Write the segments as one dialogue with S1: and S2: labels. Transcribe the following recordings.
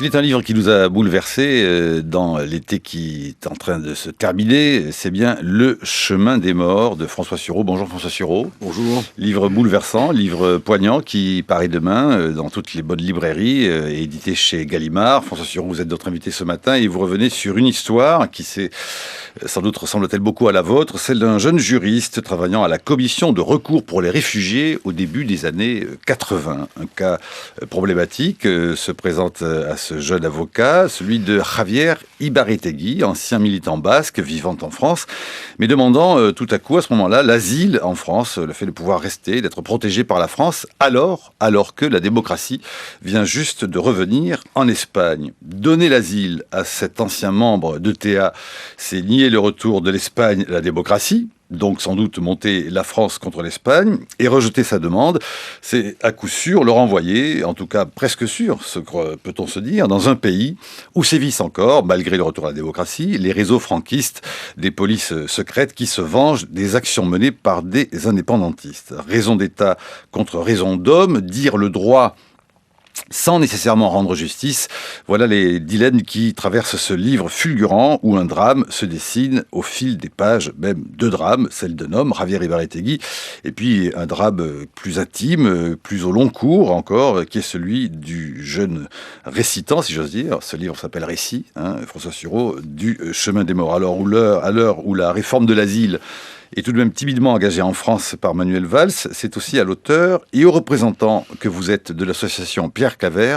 S1: Il est un livre qui nous a bouleversés dans l'été qui est en train de se terminer. C'est bien Le chemin des morts de François Sureau. Bonjour François Sureau.
S2: Bonjour.
S1: Livre bouleversant, livre poignant qui paraît demain dans toutes les bonnes librairies et édité chez Gallimard. François Sureau, vous êtes notre invité ce matin et vous revenez sur une histoire qui sans doute ressemble-t-elle beaucoup à la vôtre, celle d'un jeune juriste travaillant à la commission de recours pour les réfugiés au début des années 80. Un cas problématique se présente à ce jeune avocat, celui de Javier Ibarretegui, ancien militant basque vivant en France, mais demandant tout à coup à ce moment-là l'asile en France, le fait de pouvoir rester, d'être protégé par la France, alors que la démocratie vient juste de revenir en Espagne. Donner l'asile à cet ancien membre d'ETA, c'est nier le retour de l'Espagne à la démocratie, donc sans doute monter la France contre l'Espagne, et rejeter sa demande, c'est à coup sûr le renvoyer, en tout cas presque sûr, ce que peut-on se dire, dans un pays où sévissent encore, malgré le retour à la démocratie, les réseaux franquistes, des polices secrètes qui se vengent des actions menées par des indépendantistes. Raison d'État contre raison d'homme, dire le droit sans nécessairement rendre justice, voilà les dilemmes qui traversent ce livre fulgurant où un drame se dessine au fil des pages, même deux drames, celle d'un homme, Javier Ibarretegui, et puis un drame plus intime, plus au long cours encore, qui est celui du jeune récitant, si j'ose dire. Ce livre s'appelle Récit, François Sureau, du chemin des morts. Alors, à l'heure où la réforme de l'asile est tout de même timidement engagé en France par Manuel Valls, c'est aussi à l'auteur et aux représentants que vous êtes de l'association Pierre Claver,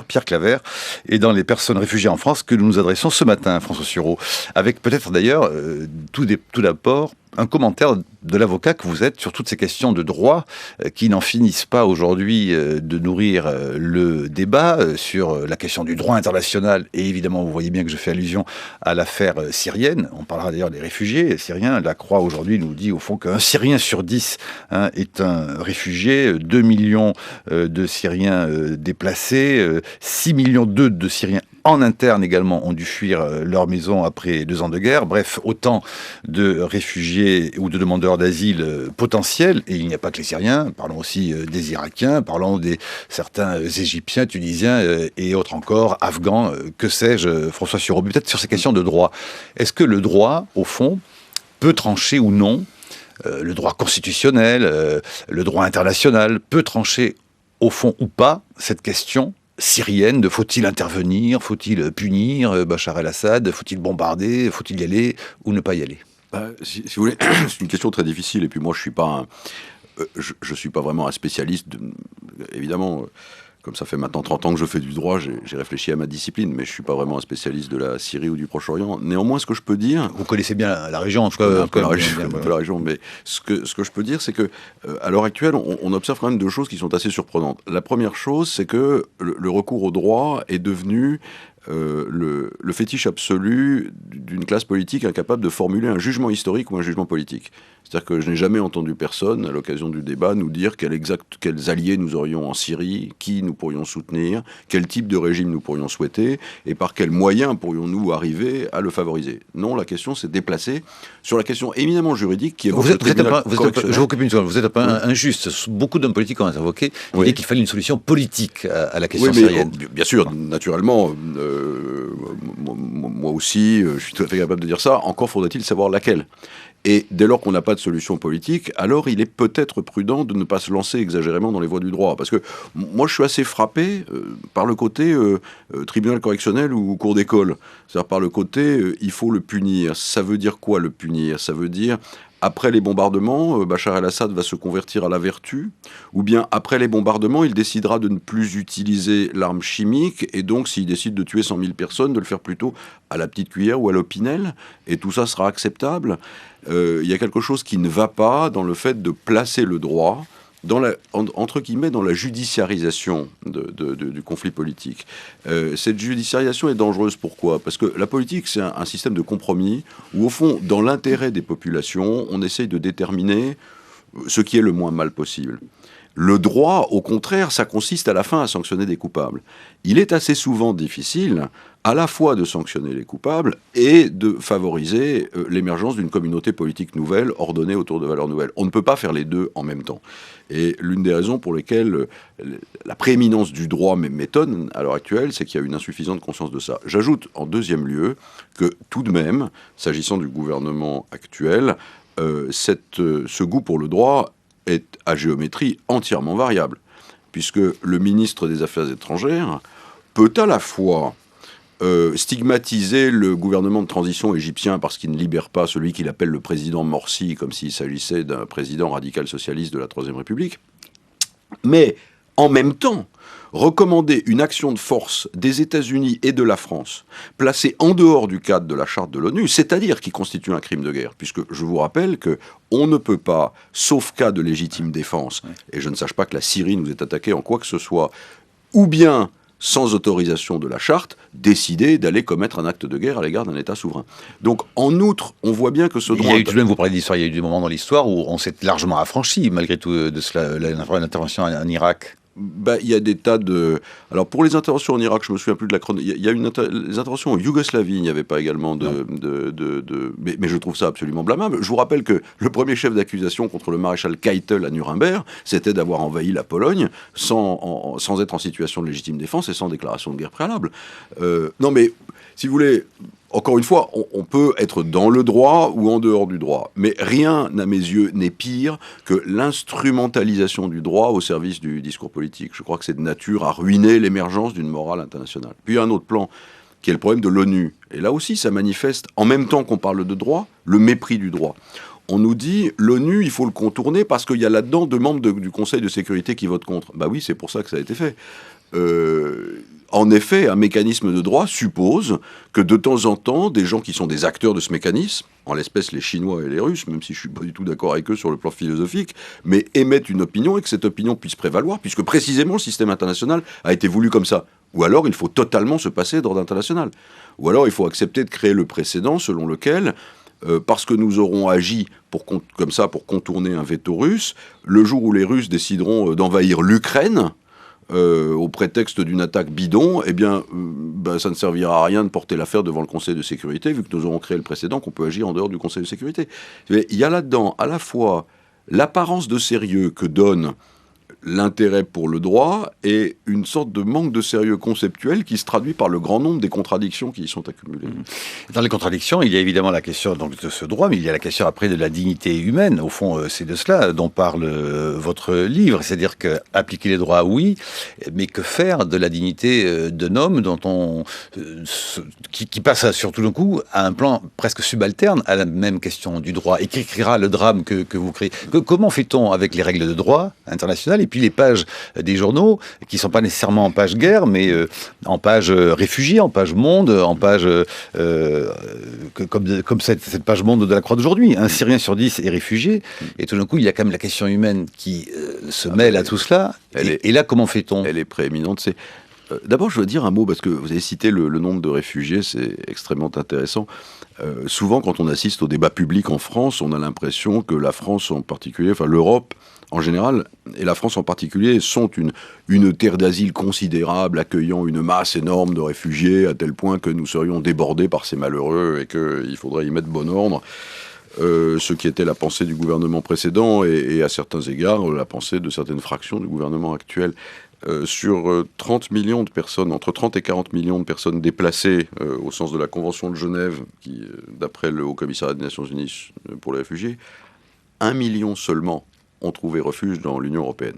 S1: et dans les personnes réfugiées en France que nous nous adressons ce matin, François Sureau, avec peut-être d'ailleurs tout d'abord un commentaire de l'avocat que vous êtes sur toutes ces questions de droit qui n'en finissent pas aujourd'hui de nourrir le débat sur la question du droit international. Et évidemment, vous voyez bien que je fais allusion à l'affaire syrienne. On parlera d'ailleurs des réfugiés syriens. La Croix aujourd'hui nous dit au fond qu'un Syrien sur 10 est un réfugié. 2 millions de Syriens déplacés, 6 millions de Syriens en interne également ont dû fuir leur maison après 2 ans de guerre. Bref, autant de réfugiés ou de demandeurs d'asile potentiels. Et il n'y a pas que les Syriens. Parlons aussi des Irakiens, parlons des certains Égyptiens, Tunisiens et autres encore, Afghans, que sais-je, François Sureau. Peut-être sur ces questions de droit. Est-ce que le droit, au fond, peut trancher ou non, le droit constitutionnel, le droit international, peut trancher au fond ou pas cette question syrienne de faut-il intervenir, faut-il punir Bachar el-Assad, faut-il bombarder, faut-il y aller ou ne pas y aller?
S2: Si vous voulez, c'est une question très difficile. Et puis moi, je suis pas vraiment un spécialiste. Évidemment, comme ça fait maintenant 30 ans que je fais du droit, j'ai réfléchi à ma discipline, mais je suis pas vraiment un spécialiste de la Syrie ou du Proche-Orient. Néanmoins, ce que je peux dire...
S1: Vous connaissez bien la région, en tout cas.
S2: Un peu la région, mais ce que je peux dire, c'est que à l'heure actuelle, on observe quand même 2 choses qui sont assez surprenantes. La première chose, c'est que le recours au droit est devenu le fétiche absolu d'une classe politique incapable de formuler un jugement historique ou un jugement politique. C'est-à-dire que je n'ai jamais entendu personne, à l'occasion du débat, nous dire quels alliés nous aurions en Syrie, qui nous pourrions soutenir, quel type de régime nous pourrions souhaiter, et par quels moyens pourrions-nous arriver à le favoriser. Non, la question s'est déplacée sur la question éminemment juridique qui est...
S1: Je vous coupe une seconde, vous êtes un peu injuste. Beaucoup d'hommes politiques ont invoqué l'idée qu'il fallait une solution politique à la question syrienne.
S2: Bien sûr, naturellement, moi aussi, je suis tout à fait capable de dire ça. Encore faudrait-il savoir laquelle. Et dès lors qu'on n'a pas de solution politique, alors il est peut-être prudent de ne pas se lancer exagérément dans les voies du droit. Parce que moi, je suis assez frappé par le côté tribunal correctionnel ou cour d'école. C'est-à-dire par le côté il faut le punir. Ça veut dire quoi, le punir? Ça veut dire... Après les bombardements, Bachar el-Assad va se convertir à la vertu, ou bien après les bombardements, il décidera de ne plus utiliser l'arme chimique, et donc s'il décide de tuer 100 000 personnes, de le faire plutôt à la petite cuillère ou à l'opinel, et tout ça sera acceptable. Il y a quelque chose qui ne va pas dans le fait de placer le droit entre guillemets, dans la judiciarisation du conflit politique. Cette judiciarisation est dangereuse. Pourquoi? Parce que la politique, c'est un système de compromis où, au fond, dans l'intérêt des populations, on essaye de déterminer ce qui est le moins mal possible. Le droit, au contraire, ça consiste à la fin à sanctionner des coupables. Il est assez souvent difficile à la fois de sanctionner les coupables et de favoriser l'émergence d'une communauté politique nouvelle, ordonnée autour de valeurs nouvelles. On ne peut pas faire les deux en même temps. Et l'une des raisons pour lesquelles la prééminence du droit m'étonne à l'heure actuelle, c'est qu'il y a une insuffisante conscience de ça. J'ajoute en deuxième lieu que tout de même, s'agissant du gouvernement actuel, ce goût pour le droit est à géométrie entièrement variable, puisque le ministre des Affaires étrangères peut à la fois stigmatiser le gouvernement de transition égyptien parce qu'il ne libère pas celui qu'il appelle le président Morsi, comme s'il s'agissait d'un président radical socialiste de la Troisième République, mais en même temps recommander une action de force des États-Unis et de la France placée en dehors du cadre de la charte de l'ONU, c'est-à-dire qui constitue un crime de guerre, puisque je vous rappelle qu'on ne peut pas, sauf cas de légitime défense, et je ne sache pas que la Syrie nous est attaquée en quoi que ce soit, ou bien sans autorisation de la charte, décider d'aller commettre un acte de guerre à l'égard d'un État souverain. Donc, en outre, on voit bien que ce droit...
S1: Il y a eu tout de même, vous parlez d'histoire, il y a eu des moments dans l'histoire où on s'est largement affranchi, malgré tout, de cela, l'intervention en Irak.
S2: Il y a des tas de... Alors, pour les interventions en Irak, je me souviens plus de la chronologie. Il y a les interventions en Yougoslavie, il n'y avait pas également mais je trouve ça absolument blâmable. Je vous rappelle que le premier chef d'accusation contre le maréchal Keitel à Nuremberg, c'était d'avoir envahi la Pologne sans être en situation de légitime défense et sans déclaration de guerre préalable. Non, mais, si vous voulez... Encore une fois, on peut être dans le droit ou en dehors du droit. Mais rien, à mes yeux, n'est pire que l'instrumentalisation du droit au service du discours politique. Je crois que c'est de nature à ruiner l'émergence d'une morale internationale. Puis il y a un autre plan, qui est le problème de l'ONU. Et là aussi, ça manifeste, en même temps qu'on parle de droit, le mépris du droit. On nous dit, l'ONU, il faut le contourner parce qu'il y a là-dedans 2 membres du Conseil de sécurité qui votent contre. Bah oui, c'est pour ça que ça a été fait. En effet, un mécanisme de droit suppose que de temps en temps, des gens qui sont des acteurs de ce mécanisme, en l'espèce les Chinois et les Russes, même si je ne suis pas du tout d'accord avec eux sur le plan philosophique, mais émettent une opinion et que cette opinion puisse prévaloir, puisque précisément le système international a été voulu comme ça. Ou alors il faut totalement se passer d'ordre international. Ou alors il faut accepter de créer le précédent selon lequel... parce que nous aurons agi comme ça pour contourner un veto russe, le jour où les Russes décideront d'envahir l'Ukraine, au prétexte d'une attaque bidon, eh bien, ça ne servira à rien de porter l'affaire devant le Conseil de sécurité, vu que nous aurons créé le précédent qu'on peut agir en dehors du Conseil de sécurité. Il y a là-dedans à la fois l'apparence de sérieux que donne l'intérêt pour le droit et une sorte de manque de sérieux conceptuel qui se traduit par le grand nombre des contradictions qui y sont accumulées.
S1: Dans les contradictions, il y a évidemment la question donc, de ce droit, mais il y a la question après de la dignité humaine. Au fond, c'est de cela dont parle votre livre, c'est-à-dire qu'appliquer les droits, oui, mais que faire de la dignité d'un homme dont qui passe surtout d'un coup à un plan presque subalterne à la même question du droit et qui écrira le drame que vous créez. Comment fait-on avec les règles de droit internationales et puis les pages des journaux qui ne sont pas nécessairement en page guerre, mais en page réfugiés, en page monde, en page comme cette page monde de la Croix d'aujourd'hui. Un Syrien sur 10 est réfugié, et tout d'un coup, il y a quand même la question humaine qui se mêle à tout cela. Et là, comment fait-on ?
S2: Elle est prééminente. D'abord, je veux dire un mot, parce que vous avez cité le nombre de réfugiés, c'est extrêmement intéressant. Souvent, quand on assiste au débat public en France, on a l'impression que la France en particulier, enfin l'Europe en général, et la France en particulier, sont une terre d'asile considérable, accueillant une masse énorme de réfugiés, à tel point que nous serions débordés par ces malheureux et qu'il faudrait y mettre bon ordre. Ce qui était la pensée du gouvernement précédent et à certains égards, la pensée de certaines fractions du gouvernement actuel. Sur 30 millions de personnes, entre 30 et 40 millions de personnes déplacées au sens de la Convention de Genève, qui, d'après le Haut-Commissariat des Nations Unies pour les réfugiés, 1 million seulement ont trouvé refuge dans l'Union européenne.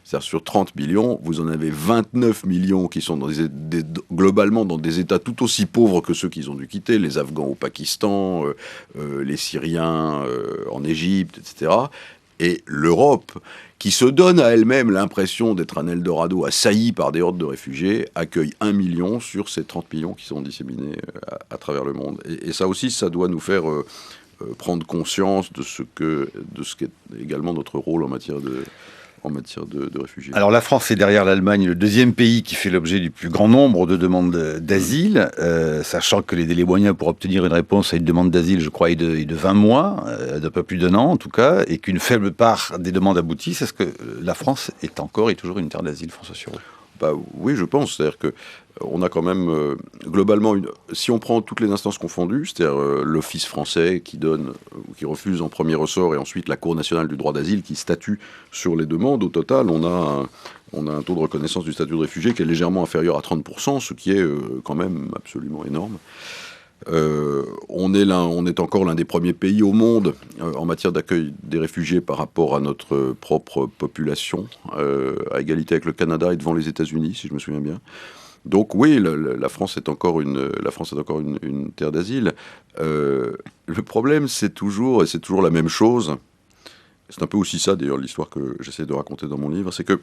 S2: C'est-à-dire sur 30 millions, vous en avez 29 millions qui sont globalement dans des États tout aussi pauvres que ceux qu'ils ont dû quitter, les Afghans au Pakistan, les Syriens en Égypte, etc. Et l'Europe, qui se donne à elle-même l'impression d'être un Eldorado assailli par des hordes de réfugiés, accueille 1 million sur ces 30 millions qui sont disséminés à travers le monde. Et ça aussi, ça doit nous faire prendre conscience de ce qu'est également notre rôle en matière de en matière de réfugiés.
S1: Alors la France est derrière l'Allemagne le deuxième pays qui fait l'objet du plus grand nombre de demandes d'asile, sachant que les délais moyens pour obtenir une réponse à une demande d'asile, je crois, est de 20 mois, d'un peu plus d'un an en tout cas, et qu'une faible part des demandes aboutissent. Est-ce que la France est encore et toujours une terre d'asile, François Sureau?
S2: Oui, je pense. C'est-à-dire que on a quand même, globalement, si on prend toutes les instances confondues, c'est-à-dire l'Office français qui donne ou qui refuse en premier ressort, et ensuite la Cour nationale du droit d'asile qui statue sur les demandes, au total, on a un taux de reconnaissance du statut de réfugié qui est légèrement inférieur à 30%, ce qui est quand même absolument énorme. On est encore l'un des premiers pays au monde en matière d'accueil des réfugiés par rapport à notre propre population, à égalité avec le Canada et devant les États-Unis, si je me souviens bien. Donc oui, la France est encore une terre d'asile. Le problème, c'est toujours la même chose. C'est un peu aussi ça, d'ailleurs, l'histoire que j'essaie de raconter dans mon livre, c'est que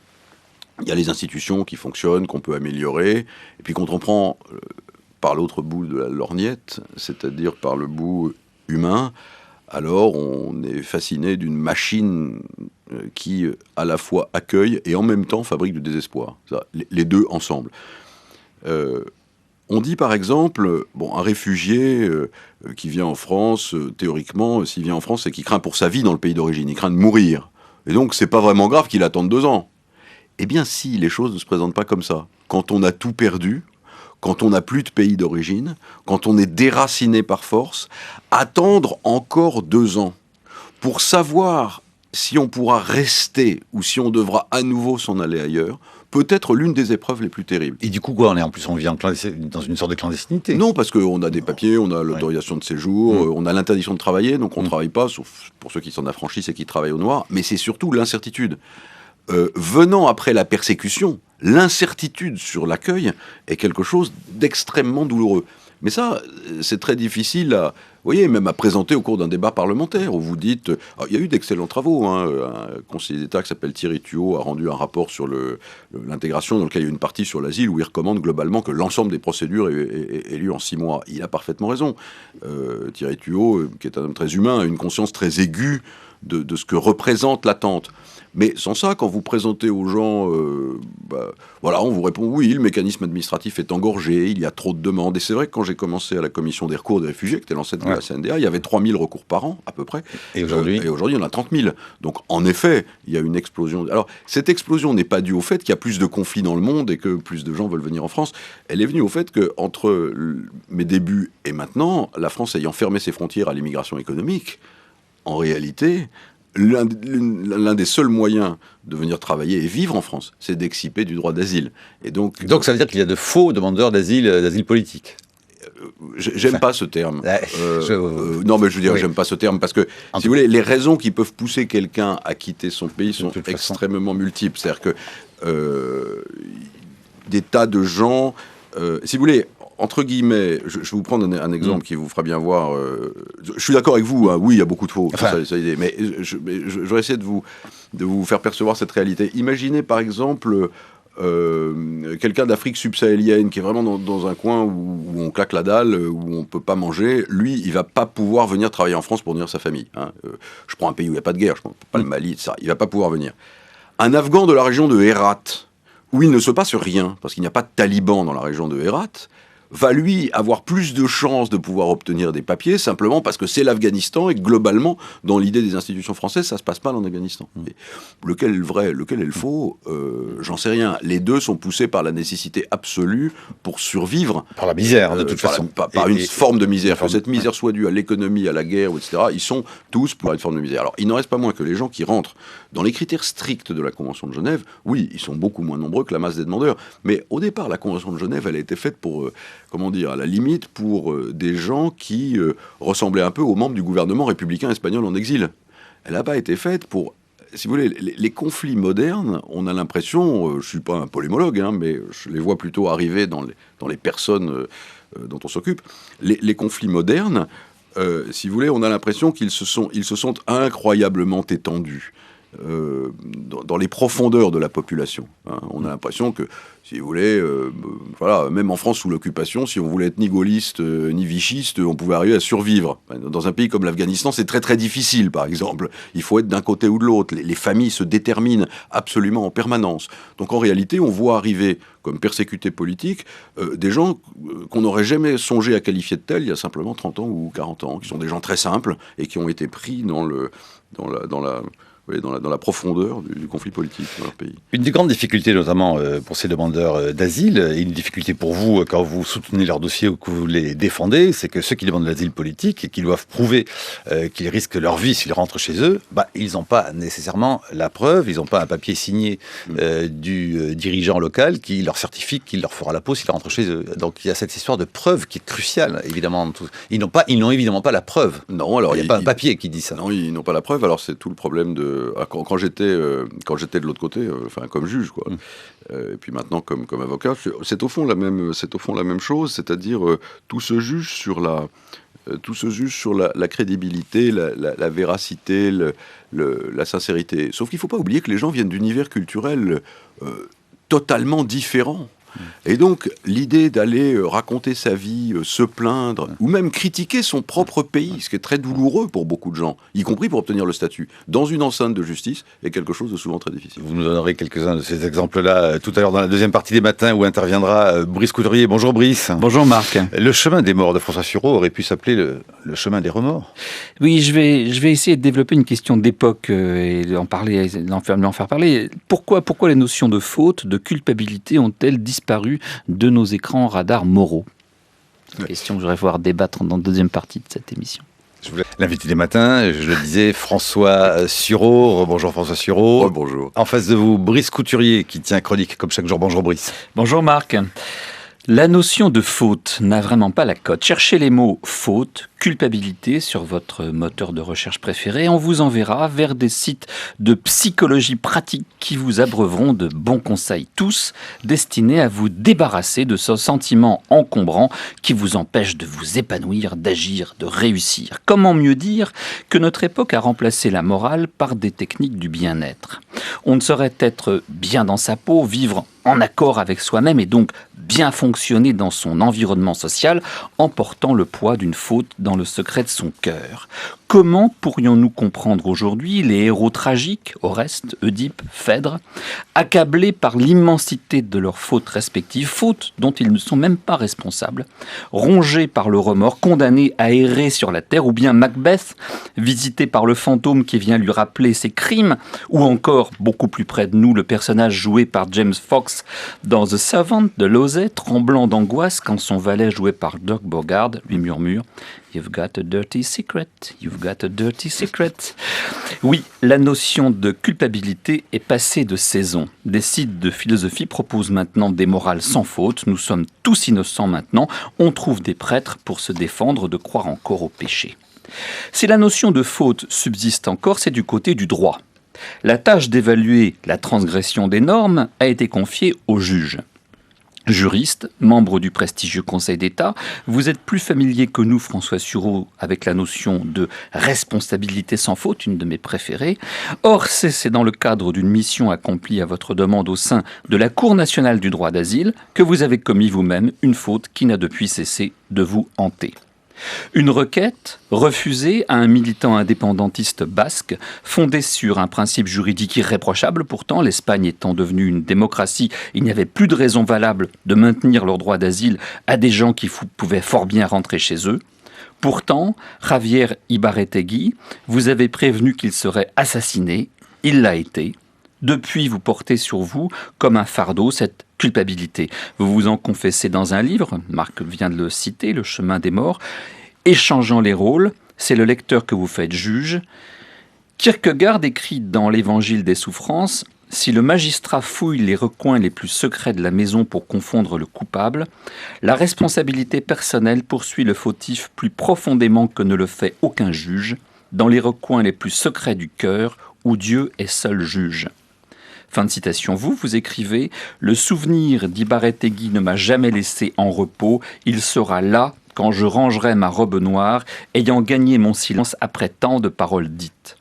S2: il y a les institutions qui fonctionnent, qu'on peut améliorer, et puis quand on prend par l'autre bout de la lorgnette, c'est-à-dire par le bout humain, alors on est fasciné d'une machine qui à la fois accueille et en même temps fabrique du désespoir. Ça, les deux ensemble. On dit par exemple, un réfugié qui vient en France, théoriquement, s'il vient en France, c'est qu'il craint pour sa vie dans le pays d'origine, il craint de mourir. Et donc c'est pas vraiment grave qu'il attende 2 ans. Eh bien si, les choses ne se présentent pas comme ça. Quand on a tout perdu, quand on n'a plus de pays d'origine, quand on est déraciné par force, attendre encore 2 ans pour savoir si on pourra rester ou si on devra à nouveau s'en aller ailleurs, peut être l'une des épreuves les plus terribles.
S1: Et du coup, quoi, on vit dans une sorte de clandestinité?
S2: Non, parce qu'on a des papiers, on a l'autorisation de séjour, on a l'interdiction de travailler, donc on ne travaille pas, sauf pour ceux qui s'en affranchissent et qui travaillent au noir, mais c'est surtout l'incertitude. Venant après la persécution, l'incertitude sur l'accueil est quelque chose d'extrêmement douloureux. Mais ça, c'est très difficile à, même à présenter au cours d'un débat parlementaire où vous dites, il y a eu d'excellents travaux, un conseiller d'État qui s'appelle Thierry Tuot a rendu un rapport sur l'intégration dans lequel il y a une partie sur l'asile où il recommande globalement que l'ensemble des procédures ait lieu en 6 mois. Il a parfaitement raison. Thierry Tuot, qui est un homme très humain, a une conscience très aiguë de ce que représente l'attente. Mais sans ça, quand vous présentez aux gens, on vous répond oui, le mécanisme administratif est engorgé, il y a trop de demandes. Et c'est vrai que quand j'ai commencé à la commission des recours des réfugiés, qui était l'ancêtre de la CNDA, il y avait 3000 recours par an, à peu près.
S1: Et aujourd'hui
S2: il y en a 30 000. Donc, en effet, il y a une explosion. Alors, cette explosion n'est pas due au fait qu'il y a plus de conflits dans le monde et que plus de gens veulent venir en France. Elle est venue au fait qu'entre mes débuts et maintenant, la France ayant fermé ses frontières à l'immigration économique, en réalité, l'un des seuls moyens de venir travailler et vivre en France, c'est d'exciper du droit d'asile. Et donc
S1: ça veut dire qu'il y a de faux demandeurs d'asile politique.
S2: J'aime pas ce terme. Non, mais je veux dire, j'aime pas ce terme parce que, si vous voulez, les raisons qui peuvent pousser quelqu'un à quitter son pays sont extrêmement multiples. C'est-à-dire que des tas de gens, si vous voulez, entre guillemets, je vais vous prendre un exemple qui vous fera bien voir. Je suis d'accord avec vous, oui, il y a beaucoup de faux, mais je vais essayer de vous faire percevoir cette réalité. Imaginez par exemple quelqu'un d'Afrique subsahélienne qui est vraiment dans un coin où on claque la dalle, où on ne peut pas manger. Lui, il ne va pas pouvoir venir travailler en France pour nourrir sa famille. Je prends un pays où il n'y a pas de guerre, je prends pas le Mali, ça, il ne va pas pouvoir venir. Un Afghan de la région de Hérat, où il ne se passe rien, parce qu'il n'y a pas de talibans dans la région de Hérat, va lui avoir plus de chances de pouvoir obtenir des papiers simplement parce que c'est l'Afghanistan et que globalement, dans l'idée des institutions françaises, ça se passe mal en Afghanistan. Et lequel est le vrai, lequel est le faux, j'en sais rien. Les deux sont poussés par la nécessité absolue pour survivre.
S1: Par la misère, de toute façon.
S2: Par une forme de misère. Que cette misère soit due à l'économie, à la guerre, etc., ils sont tous pour une forme de misère. Alors, il n'en reste pas moins que les gens qui rentrent dans les critères stricts de la Convention de Genève, oui, ils sont beaucoup moins nombreux que la masse des demandeurs. Mais au départ, la Convention de Genève, elle a été faite pour... à la limite pour des gens qui ressemblaient un peu aux membres du gouvernement républicain espagnol en exil. Elle n'a pas été faite pour, si vous voulez, les conflits modernes, on a l'impression, je ne suis pas un polémologue, mais je les vois plutôt arriver dans les personnes dont on s'occupe, les conflits modernes, si vous voulez, on a l'impression qu'ils se sont incroyablement étendus. dans les profondeurs de la population. Hein. On a l'impression que, si vous voulez, voilà, même en France sous l'occupation, si on voulait être ni gaulliste ni vichiste, on pouvait arriver à survivre. Dans un pays comme l'Afghanistan, c'est très très difficile, par exemple. Il faut être d'un côté ou de l'autre. Les familles se déterminent absolument en permanence. Donc en réalité, on voit arriver comme persécutés politiques des gens qu'on n'aurait jamais songé à qualifier de tels il y a simplement 30 ans ou 40 ans, qui sont des gens très simples et qui ont été pris dans la profondeur du conflit politique dans leur pays.
S1: Une des grandes difficultés, notamment pour ces demandeurs d'asile, et une difficulté pour vous quand vous soutenez leur dossier ou que vous les défendez, c'est que ceux qui demandent l'asile politique et qui doivent prouver qu'ils risquent leur vie s'ils rentrent chez eux, ils n'ont pas nécessairement la preuve, ils n'ont pas un papier signé du dirigeant local qui leur certifie qu'il leur fera la peau s'ils rentrent chez eux. Donc il y a cette histoire de preuve qui est cruciale, évidemment. Ils n'ont évidemment pas la preuve.
S2: Non, alors
S1: il n'y a pas un papier qui dit ça.
S2: Non, ils n'ont pas la preuve. Alors c'est tout le problème de quand j'étais de l'autre côté, comme juge, quoi. Et puis maintenant comme avocat, c'est au fond la même chose, c'est-à-dire tout se juge sur la crédibilité, la véracité, la sincérité. Sauf qu'il ne faut pas oublier que les gens viennent d'univers culturels totalement différents. Et donc, l'idée d'aller raconter sa vie, se plaindre, ou même critiquer son propre pays, ce qui est très douloureux pour beaucoup de gens, y compris pour obtenir le statut, dans une enceinte de justice, est quelque chose de souvent très difficile.
S1: Vous nous donnerez quelques-uns de ces exemples-là tout à l'heure dans la deuxième partie des matins où interviendra Brice Couturier. Bonjour Brice.
S3: Bonjour Marc.
S1: Le chemin des morts de François Sureau aurait pu s'appeler le chemin des remords.
S3: Oui, je vais essayer de développer une question d'époque et d'en faire parler. Pourquoi les notions de faute, de culpabilité ont-elles disparu de nos écrans radars moraux? C'est une question que je voudrais voir débattre dans la deuxième partie de cette émission.
S1: Je voulais l'inviter des matins, je le disais, François Sureau. Bonjour François Sureau.
S2: Bonjour.
S1: En face de vous, Brice Couturier qui tient chronique comme chaque jour. Bonjour Brice.
S3: Bonjour Marc. La notion de faute n'a vraiment pas la cote. Cherchez les mots faute, culpabilité sur votre moteur de recherche préféré et on vous enverra vers des sites de psychologie pratique qui vous abreuveront de bons conseils, tous destinés à vous débarrasser de ce sentiment encombrant qui vous empêche de vous épanouir, d'agir, de réussir. Comment mieux dire que notre époque a remplacé la morale par des techniques du bien-être. On ne saurait être bien dans sa peau, vivre en accord avec soi-même et donc bien fonctionner dans son environnement social en portant le poids d'une faute dans le secret de son cœur. Comment pourrions-nous comprendre aujourd'hui les héros tragiques, Oreste, Oedipe, Phèdre, accablés par l'immensité de leurs fautes respectives, fautes dont ils ne sont même pas responsables, rongés par le remords, condamnés à errer sur la terre, ou bien Macbeth, visité par le fantôme qui vient lui rappeler ses crimes, ou encore, beaucoup plus près de nous, le personnage joué par James Fox dans The Servant de Losey, tremblant d'angoisse quand son valet joué par Dirk Bogarde lui murmure « You've got a dirty secret, you've got a dirty secret ». Oui, la notion de culpabilité est passée de saison. Des sites de philosophie proposent maintenant des morales sans faute. Nous sommes tous innocents maintenant. On trouve des prêtres pour se défendre de croire encore au péché. Si la notion de faute subsiste encore, c'est du côté du droit. La tâche d'évaluer la transgression des normes a été confiée aux juges. Juriste, membre du prestigieux Conseil d'État, vous êtes plus familier que nous, François Sureau, avec la notion de responsabilité sans faute, une de mes préférées. Or, c'est dans le cadre d'une mission accomplie à votre demande au sein de la Cour nationale du droit d'asile que vous avez commis vous-même une faute qui n'a depuis cessé de vous hanter. Une requête refusée à un militant indépendantiste basque, fondée sur un principe juridique irréprochable. Pourtant, l'Espagne étant devenue une démocratie, il n'y avait plus de raison valable de maintenir leur droit d'asile à des gens qui pouvaient fort bien rentrer chez eux. Pourtant, Javier Ibarretegui, vous avez prévenu qu'il serait assassiné. Il l'a été. Depuis, vous portez sur vous, comme un fardeau, cette culpabilité. Vous vous en confessez dans un livre, Marc vient de le citer, Le chemin des morts. Échangeant les rôles, c'est le lecteur que vous faites juge. Kierkegaard écrit dans l'Évangile des souffrances « Si le magistrat fouille les recoins les plus secrets de la maison pour confondre le coupable, la responsabilité personnelle poursuit le fautif plus profondément que ne le fait aucun juge, dans les recoins les plus secrets du cœur, où Dieu est seul juge. » Fin de citation. Vous écrivez « Le souvenir d'Ibarretegui ne m'a jamais laissé en repos. Il sera là quand je rangerai ma robe noire, ayant gagné mon silence après tant de paroles dites. »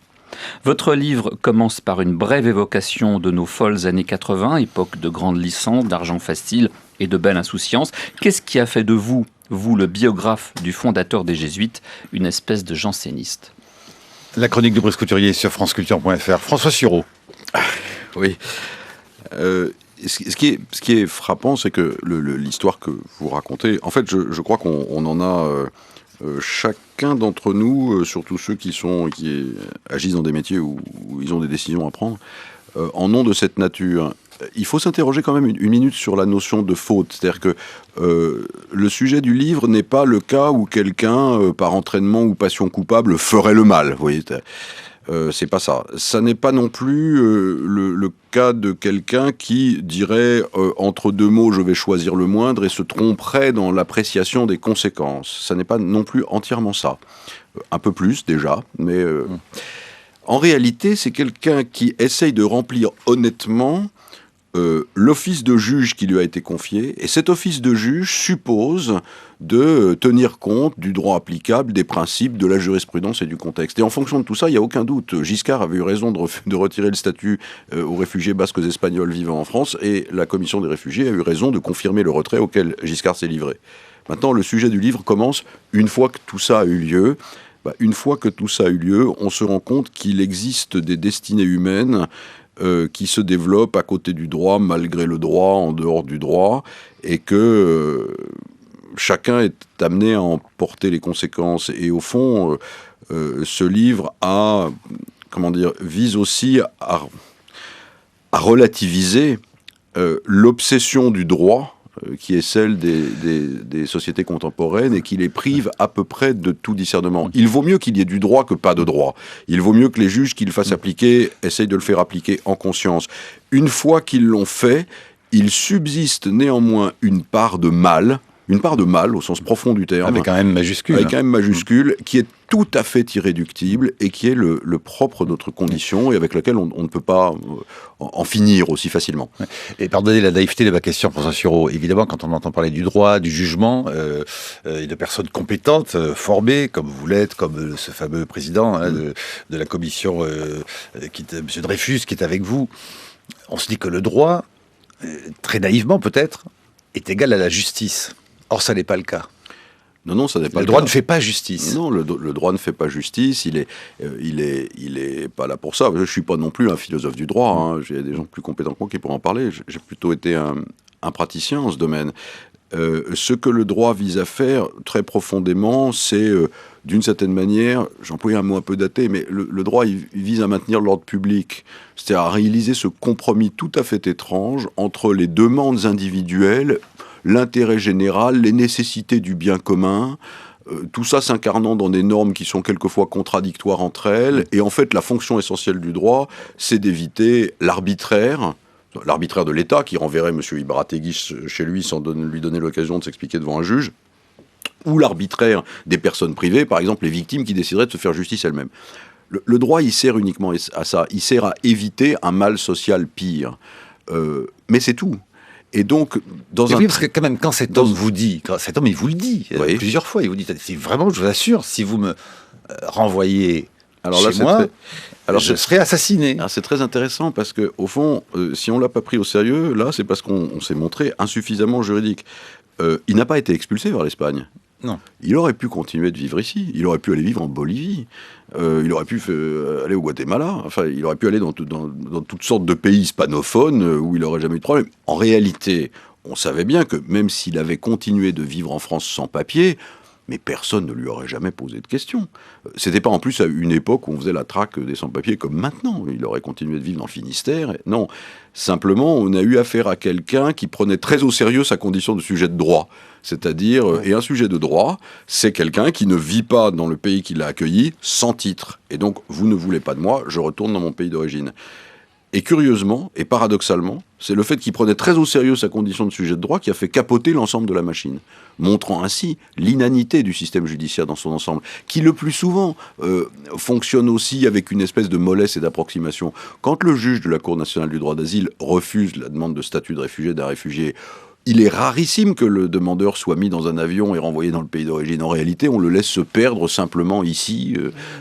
S3: Votre livre commence par une brève évocation de nos folles années 80, époque de grandes licences, d'argent facile et de belle insouciance. Qu'est-ce qui a fait de vous, le biographe du fondateur des Jésuites, une espèce de janséniste ?
S1: La chronique de Brice Couturier sur franceculture.fr. François Sureau.
S2: Oui. Ce qui est frappant, c'est que l'histoire que vous racontez, en fait, je crois qu'on en a chacun d'entre nous, surtout ceux qui agissent dans des métiers où ils ont des décisions à prendre, en ont de cette nature. Il faut s'interroger quand même une minute sur la notion de faute. C'est-à-dire que le sujet du livre n'est pas le cas où quelqu'un, par entraînement ou passion coupable, ferait le mal. Vous voyez, c'est pas ça. Ça n'est pas non plus le cas de quelqu'un qui dirait entre deux mots je vais choisir le moindre et se tromperait dans l'appréciation des conséquences. Ça n'est pas non plus entièrement ça. Un peu plus déjà, mais en réalité c'est quelqu'un qui essaye de remplir honnêtement l'office de juge qui lui a été confié, et cet office de juge suppose de tenir compte du droit applicable, des principes, de la jurisprudence et du contexte. Et en fonction de tout ça, il n'y a aucun doute. Giscard avait eu raison de retirer le statut aux réfugiés basques espagnols vivant en France, et la commission des réfugiés a eu raison de confirmer le retrait auquel Giscard s'est livré. Maintenant, le sujet du livre commence une fois que tout ça a eu lieu. Une fois que tout ça a eu lieu, on se rend compte qu'il existe des destinées humaines qui se développent à côté du droit, malgré le droit, en dehors du droit, et que chacun est amené à en porter les conséquences. Et au fond, ce livre vise aussi à relativiser l'obsession du droit, qui est celle des sociétés contemporaines et qui les prive à peu près de tout discernement. Il vaut mieux qu'il y ait du droit que pas de droit. Il vaut mieux que les juges qui le fassent appliquer essayent de le faire appliquer en conscience. Une fois qu'ils l'ont fait, il subsiste néanmoins une part de mal au sens profond du terme.
S1: Avec un M majuscule.
S2: Avec un M majuscule, qui est tout à fait irréductible et qui est le propre de notre condition et avec laquelle on ne peut pas en finir aussi facilement.
S1: Et pardonnez la naïveté de ma question, François Sureau. Évidemment, quand on entend parler du droit, du jugement, et de personnes compétentes, formées, comme vous l'êtes, comme ce fameux président de la commission, M. Dreyfus, qui est avec vous, on se dit que le droit, très naïvement peut-être, est égal à la justice. Or, ça n'est pas le cas.
S2: Non, ça n'est pas le cas.
S1: Le droit ne fait pas justice.
S2: Non, le droit ne fait pas justice. Il est pas là pour ça. Je suis pas non plus un philosophe du droit. Hein. J'ai des gens plus compétents que moi qui pourraient en parler. J'ai plutôt été un praticien en ce domaine. Ce que le droit vise à faire très profondément, c'est d'une certaine manière, j'emploie un mot un peu daté, mais le droit il vise à maintenir l'ordre public, c'est-à-dire à réaliser ce compromis tout à fait étrange entre les demandes individuelles, l'intérêt général, les nécessités du bien commun, tout ça s'incarnant dans des normes qui sont quelquefois contradictoires entre elles. Et en fait, la fonction essentielle du droit, c'est d'éviter l'arbitraire de l'État, qui renverrait M. Ibarrategui chez lui sans lui donner l'occasion de s'expliquer devant un juge, ou l'arbitraire des personnes privées, par exemple les victimes qui décideraient de se faire justice elles-mêmes. Le droit, il sert uniquement à ça. Il sert à éviter un mal social pire. Mais c'est tout. Et donc,
S1: oui, parce que quand même, quand cet homme vous dit, il vous le dit plusieurs fois, il vous dit, c'est vraiment, je vous assure, si vous me renvoyez chez moi, je serai assassiné.
S2: Alors c'est très intéressant parce que au fond, si on l'a pas pris au sérieux, là, c'est parce qu'on s'est montré insuffisamment juridique. Il n'a pas été expulsé vers l'Espagne.
S1: Non.
S2: Il aurait pu continuer de vivre ici. Il aurait pu aller vivre en Bolivie. Il aurait pu aller au Guatemala. Enfin, il aurait pu aller dans toutes sortes de pays hispanophones où il n'aurait jamais eu de problème. En réalité, on savait bien que même s'il avait continué de vivre en France sans papier, mais personne ne lui aurait jamais posé de questions. C'était pas en plus à une époque où on faisait la traque des sans-papiers comme maintenant. Il aurait continué de vivre dans le Finistère. Non, simplement, on a eu affaire à quelqu'un qui prenait très au sérieux sa condition de sujet de droit. C'est-à-dire, et un sujet de droit, c'est quelqu'un qui ne vit pas dans le pays qui l'a accueilli sans titre. Et donc, vous ne voulez pas de moi, je retourne dans mon pays d'origine. Et curieusement, et paradoxalement, c'est le fait qu'il prenait très au sérieux sa condition de sujet de droit qui a fait capoter l'ensemble de la machine, montrant ainsi l'inanité du système judiciaire dans son ensemble, qui le plus souvent fonctionne aussi avec une espèce de mollesse et d'approximation. Quand le juge de la Cour nationale du droit d'asile refuse la demande de statut de réfugié d'un réfugié, il est rarissime que le demandeur soit mis dans un avion et renvoyé dans le pays d'origine. En réalité, on le laisse se perdre simplement ici,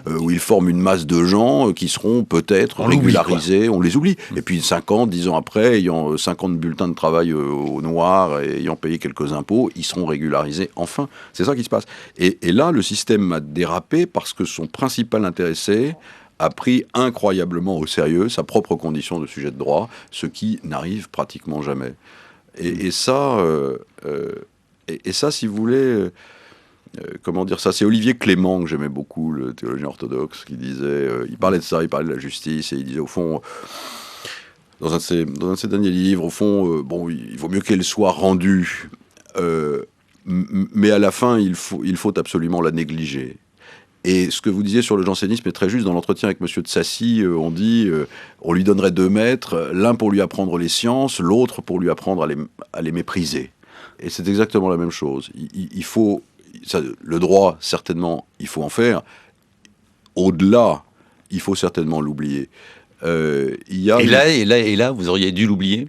S2: où il forme une masse de gens qui seront peut-être régularisés. On les oublie. Et puis 5 ans, 10 ans après, ayant 50 bulletins de travail au noir et ayant payé quelques impôts, ils seront régularisés enfin. C'est ça qui se passe. Et là, le système a dérapé parce que son principal intéressé a pris incroyablement au sérieux sa propre condition de sujet de droit, ce qui n'arrive pratiquement jamais. Et ça, si vous voulez, comment dire ça, c'est Olivier Clément que j'aimais beaucoup, le théologien orthodoxe, qui disait, il parlait de ça, il parlait de la justice, et il disait au fond, dans un de ses derniers livres, au fond, bon, il vaut mieux qu'elle soit rendue, mais à la fin, il faut absolument la négliger. Et ce que vous disiez sur le jansénisme est très juste. Dans l'entretien avec M. de Sassy, on dit on lui donnerait 2 maîtres, l'un pour lui apprendre les sciences, l'autre pour lui apprendre à les mépriser. Et c'est exactement la même chose. Il faut, le droit, certainement, il faut en faire. Au-delà, il faut certainement l'oublier.
S1: Et là, vous auriez dû l'oublier.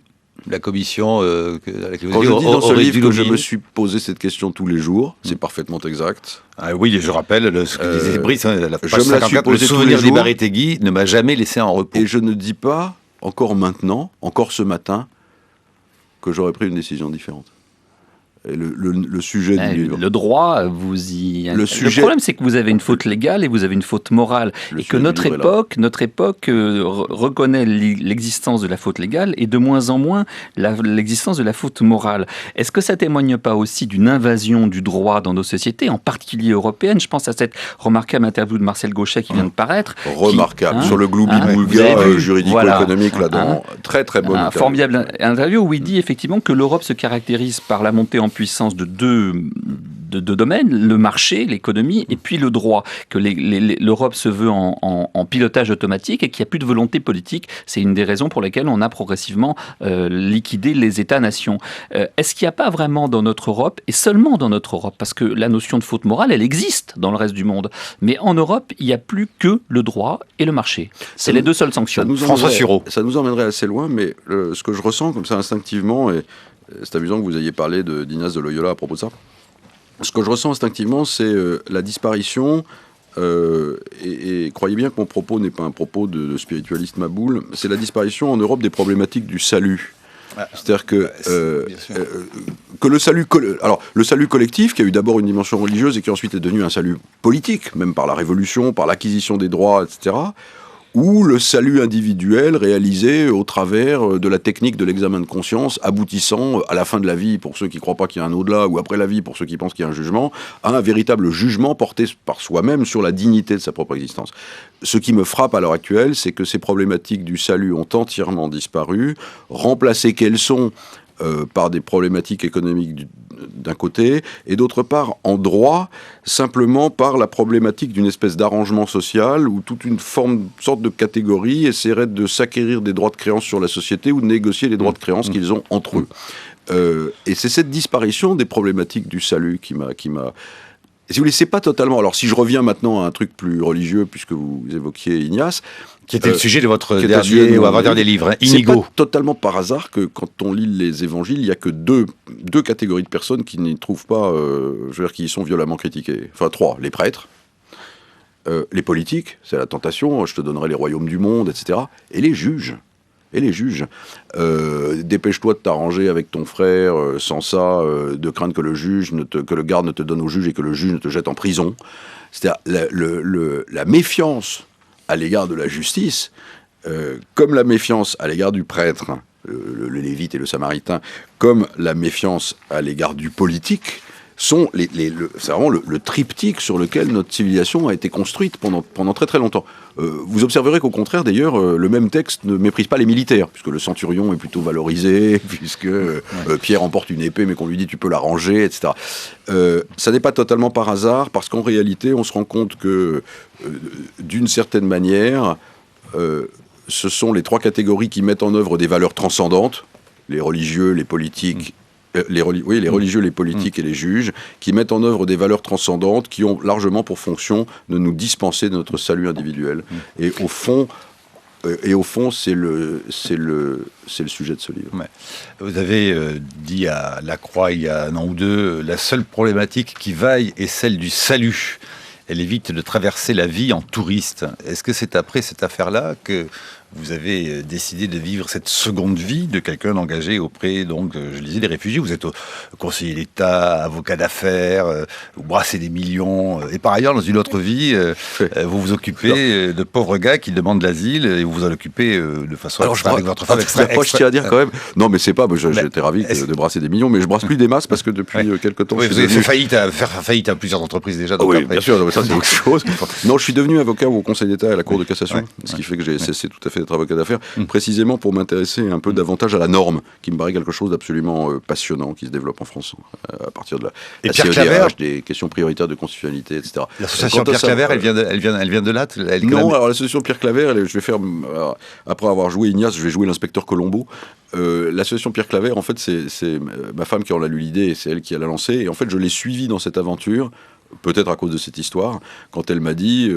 S1: La commission...
S2: Quand je dis dans ce livre que je me suis posé cette question tous les jours, c'est parfaitement exact.
S1: Ah oui, je rappelle ce que disait Brice, la page
S2: je me la suis
S1: 54, le
S2: posé tous les
S1: souvenir
S2: jours,
S1: d'Ibarretegui ne m'a jamais laissé en repos.
S2: Et je ne dis pas, encore maintenant, encore ce matin, que j'aurais pris une décision différente. Et le sujet du livre.
S3: Le droit, le problème, c'est que vous avez une faute légale et vous avez une faute morale. Et que notre époque reconnaît l'existence de la faute légale et de moins en moins l'existence de la faute morale. Est-ce que ça témoigne pas aussi d'une invasion du droit dans nos sociétés, en particulier européennes? Je pense à cette remarquable interview de Marcel Gauchet qui vient de paraître.
S2: Remarquable, sur le gloubi-boulga juridico-économique, là-dedans. Très très bonne interview.
S3: Formidable interview où il dit effectivement que l'Europe se caractérise par la montée en puissance de deux domaines, le marché, l'économie, et puis le droit, que l'Europe se veut en pilotage automatique et qu'il n'y a plus de volonté politique. C'est une des raisons pour lesquelles on a progressivement liquidé les États-nations. Est-ce qu'il n'y a pas vraiment dans notre Europe, et seulement dans notre Europe, parce que la notion de faute morale, elle existe dans le reste du monde, mais en Europe, il n'y a plus que le droit et le marché. C'est les deux seules sanctions.
S1: François Sureau.
S2: Ça nous emmènerait assez loin, mais ce que je ressens comme ça instinctivement, et c'est amusant que vous ayez parlé d'Ignace de Loyola à propos de ça. Ce que je ressens instinctivement, c'est la disparition, et croyez bien que mon propos n'est pas un propos de spiritualiste maboule, c'est la disparition en Europe des problématiques du salut. C'est-à-dire que le salut collectif, qui a eu d'abord une dimension religieuse et qui ensuite est devenu un salut politique, même par la Révolution, par l'acquisition des droits, etc., ou le salut individuel réalisé au travers de la technique de l'examen de conscience, aboutissant à la fin de la vie, pour ceux qui ne croient pas qu'il y a un au-delà, ou après la vie, pour ceux qui pensent qu'il y a un jugement, à un véritable jugement porté par soi-même sur la dignité de sa propre existence. Ce qui me frappe à l'heure actuelle, c'est que ces problématiques du salut ont entièrement disparu, remplacées qu'elles sont par des problématiques économiques d'un côté, et d'autre part, en droit, simplement par la problématique d'une espèce d'arrangement social où toute une sorte de catégorie essaierait de s'acquérir des droits de créance sur la société ou de négocier les droits de créance qu'ils ont entre eux. Et c'est cette disparition des problématiques du salut qui m'a... Et si vous voulez, c'est pas totalement... Alors, si je reviens maintenant à un truc plus religieux, puisque vous évoquiez Ignace...
S1: Qui était le sujet de votre dernier ou avant-dernier livre, Inigo.
S2: C'est pas totalement par hasard que quand on lit les évangiles, il n'y a que deux catégories de personnes qui n'y trouvent pas... qui y sont violemment critiquées. Enfin, 3. Les prêtres, les politiques, c'est la tentation, je te donnerai les royaumes du monde, etc. Et les juges. Dépêche-toi de t'arranger avec ton frère sans ça, de craindre que le garde ne te donne au juge et que le juge ne te jette en prison. C'est-à-dire la méfiance à l'égard de la justice, comme la méfiance à l'égard du prêtre, le lévite et le samaritain, comme la méfiance à l'égard du politique, c'est vraiment le triptyque sur lequel notre civilisation a été construite pendant très très longtemps. Vous observerez qu'au contraire, d'ailleurs, le même texte ne méprise pas les militaires, puisque le centurion est plutôt valorisé, puisque Pierre emporte une épée, mais qu'on lui dit tu peux la ranger, etc. Ça n'est pas totalement par hasard, parce qu'en réalité, on se rend compte que, d'une certaine manière, ce sont les 3 catégories qui mettent en œuvre des valeurs transcendantes, les religieux, les politiques, les religieux, les politiques et les juges, qui mettent en œuvre des valeurs transcendantes qui ont largement pour fonction de nous dispenser de notre salut individuel. Et au fond, Et au fond, c'est le sujet de ce livre.
S1: Ouais. Vous avez dit à La Croix il y a un an ou deux, la seule problématique qui vaille est celle du salut. Elle évite de traverser la vie en touriste. Est-ce que c'est après cette affaire-là que vous avez décidé de vivre cette seconde vie de quelqu'un engagé auprès, donc, je le disais, des réfugiés? Vous êtes conseiller d'État, avocat d'affaires, vous brassez des millions. Et par ailleurs, dans une autre vie, vous vous occupez de pauvres gars qui demandent l'asile et vous vous en occupez de façon avec votre femme
S2: je tiens à dire quand même. Non, mais c'est pas. J'étais ravi de brasser des millions, mais je brasse plus des masses parce que depuis quelques temps.
S1: Oui, vous avez fait faillite à plusieurs entreprises déjà. Donc
S2: oui, bien sûr. Mais ça, c'est autre chose. Non, je suis devenu avocat au Conseil d'État et à la Cour de cassation, ce qui fait que j'ai cessé tout à fait d'être avocat d'affaires, précisément pour m'intéresser un peu davantage à la norme, qui me paraît quelque chose d'absolument passionnant, qui se développe en France, à partir de la CEDH, des questions prioritaires de constitutionnalité, etc.
S1: L'association Pierre Claver, elle vient de là?
S2: Non, alors l'association Pierre Claver, je vais faire, après avoir joué Ignace, je vais jouer l'inspecteur Colombo. L'association Pierre Claver, en fait, c'est ma femme qui en a eu l'idée, et c'est elle qui l'a lancée, et en fait, je l'ai suivie dans cette aventure, peut-être à cause de cette histoire, quand elle m'a dit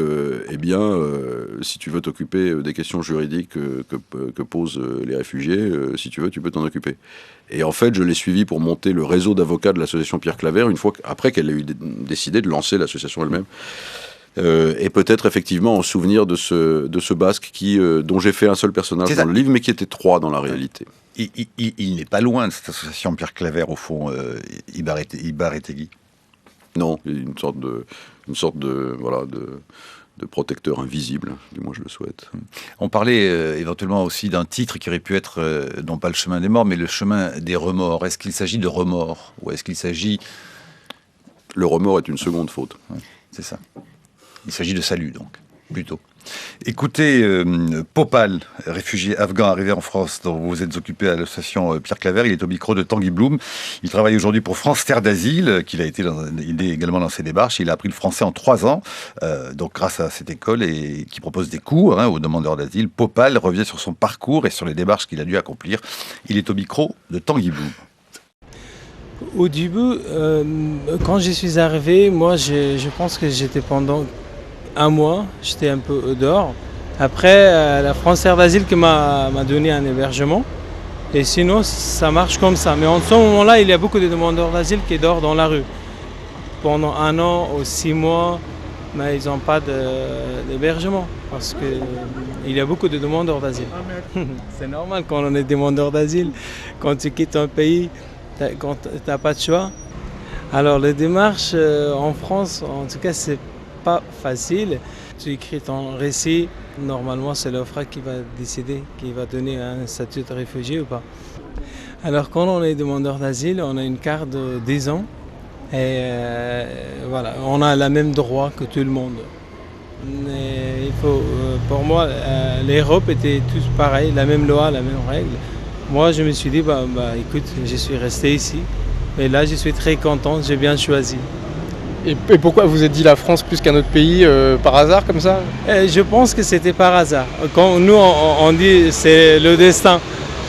S2: si tu veux t'occuper des questions juridiques que posent les réfugiés, si tu veux, tu peux t'en occuper. Et en fait, je l'ai suivi pour monter le réseau d'avocats de l'association Pierre Claver, après qu'elle ait décidé de lancer l'association elle-même. Et peut-être effectivement en souvenir de ce Basque dont j'ai fait un seul personnage dans le livre, mais qui était 3 dans la réalité.
S1: Il n'est pas loin de cette association Pierre Claver, au fond, Ibarretegui.
S2: Non, une sorte de protecteur invisible, du moins je le souhaite.
S1: On parlait éventuellement aussi d'un titre qui aurait pu être, non pas le chemin des morts, mais le chemin des remords. Est-ce qu'il s'agit de remords ou est-ce qu'il s'agit...
S2: Le remords est une seconde faute.
S1: C'est ça. Il s'agit de salut, donc, plutôt. Écoutez, Popal, réfugié afghan arrivé en France, dont vous vous êtes occupé à l'association Pierre Claver, il est au micro de Tanguy Bloom. Il travaille aujourd'hui pour France Terre d'Asile, il est également dans ses démarches. Il a appris le français en 3 ans, donc grâce à cette école et qui propose des cours aux demandeurs d'asile. Popal revient sur son parcours et sur les démarches qu'il a dû accomplir. Il est au micro de Tanguy Bloom.
S4: Au début, quand je suis arrivé, moi je pense que j'étais pendant 1 mois, j'étais un peu dehors. Après, la France Terre d'Asile qui m'a donné un hébergement. Et sinon, ça marche comme ça. Mais en ce moment-là, il y a beaucoup de demandeurs d'asile qui dorment dans la rue. Pendant 1 an ou 6 mois, mais ils n'ont pas d'hébergement. Parce qu'il y a beaucoup de demandeurs d'asile. C'est normal quand on est demandeur d'asile. Quand tu quittes un pays, quand tu n'as pas de choix. Alors les démarches en France, en tout cas, c'est pas facile. Tu écris ton récit, normalement c'est l'OFPRA qui va décider, qui va donner un statut de réfugié ou pas. Alors quand on est demandeur d'asile, on a une carte de 10 ans et voilà, on a le même droit que tout le monde. Mais pour moi, l'Europe était tous pareil, la même loi, la même règle. Moi je me suis dit, écoute, je suis resté ici et là je suis très content, j'ai bien choisi.
S5: Et pourquoi vous êtes dit la France plus qu'un autre pays par hasard comme ça?
S4: Je pense que c'était par hasard. Quand nous on dit c'est le destin,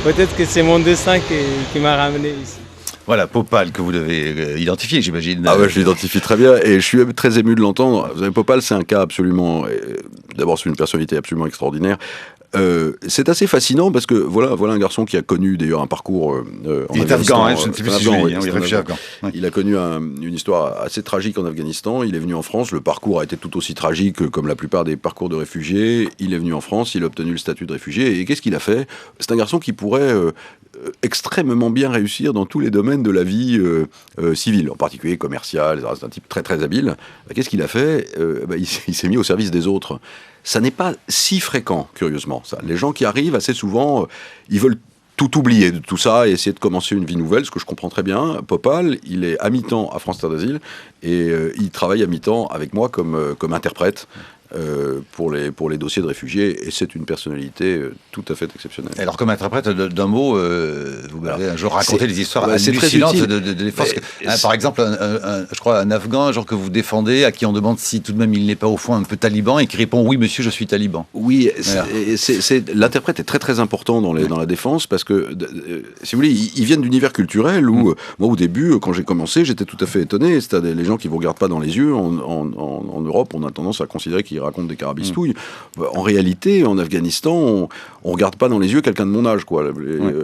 S4: peut-être que c'est mon destin qui m'a ramené ici.
S1: Voilà, Popal, que vous devez identifier, j'imagine.
S2: Ah ouais, je l'identifie très bien et je suis très ému de l'entendre. Vous savez, Popal, c'est un cas absolument... D'abord, c'est une personnalité absolument extraordinaire. C'est assez fascinant parce que voilà un garçon qui a connu d'ailleurs un parcours
S1: il est afghan, je ne sais plus si il est réfugié afghan. Oui.
S2: Il a connu une histoire assez tragique en Afghanistan. Il est venu en France. Le parcours a été tout aussi tragique comme la plupart des parcours de réfugiés. Il est venu en France. Il a obtenu le statut de réfugié. Et qu'est-ce qu'il a fait? C'est un garçon qui pourrait extrêmement bien réussir dans tous les domaines de la vie civile, en particulier commercial. C'est un type très très habile. Qu'est-ce qu'il a fait? Il s'est mis au service des autres. Ça n'est pas si fréquent, curieusement. Ça. Les gens qui arrivent, assez souvent, ils veulent tout oublier de tout ça et essayer de commencer une vie nouvelle, ce que je comprends très bien. Popal, il est à mi-temps à France Terre d'Asile et il travaille à mi-temps avec moi comme interprète pour les dossiers de réfugiés, et c'est une personnalité tout à fait exceptionnelle.
S1: Alors, comme interprète d'un mot, vous m'avez un jour raconté des histoires hallucinantes de forces. Par exemple, je crois un Afghan, genre que vous défendez, à qui on demande si tout de même il n'est pas au fond un peu taliban, et qui répond « Oui, monsieur, je suis taliban ».
S2: Oui, l'interprète est très très important dans la défense, parce que, si vous voulez, ils viennent d'univers culturels où, moi au début, quand j'ai commencé, j'étais tout à fait étonné. C'est-à-dire les gens qui ne vous regardent pas dans les yeux, en Europe, on a tendance à considérer qu'ils qui raconte des carabistouilles. En réalité, en Afghanistan, on regarde pas dans les yeux quelqu'un de mon âge, quoi.